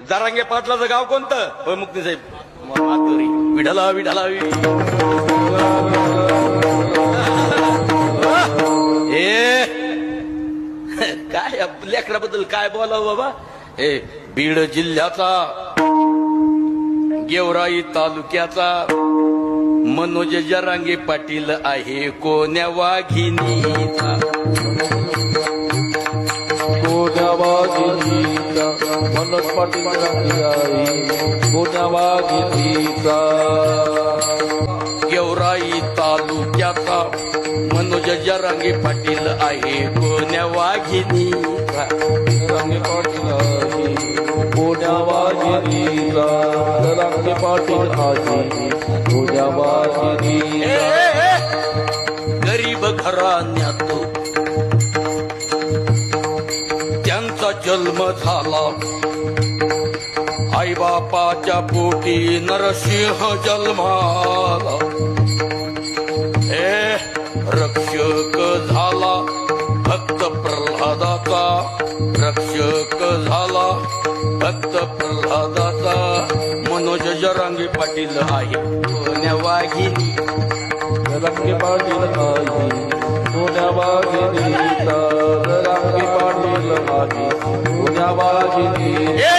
जरांगे पाटलाचं गाव कोणतं? होय मुक्ती साहेब मातोरी. विढला विढला ए काय लेकराबद्दल काय बोलावं बाबा. ए बीड जिल्ह्याचा गेवराई तालुक्याचा मनोज जरांगे पाटील आहे कोण्या वाघिनीचा. कोण्या वाघिनीचा मनोज पाटील आहे कोण्या वाघिनीचा. गेवराई तालुक्याचा मनोज जरांगे पाटील आहे कोण्या वाघिनीचा. जरांगे पाटील आहे कोण्या वाघिनीचा. जरांगे पाटील आहे कोण्या वाघिनीचा. गरीब घराण्यात त्यांचा जन्म झाला. आई बापाच्या पोटी नरसिंह जन्माला. रक्षक झाला भक्त प्रल्हादाचा. रक्षक झाला भक्त प्रल्हादाचा. मनोज जरांगे पाटील आहे कोण्या वाघिनी. जरांगे पाटील आहे कोण्या वाघिनीचा. जरांगे पाटील आहे कोण्या वाघिनीचा.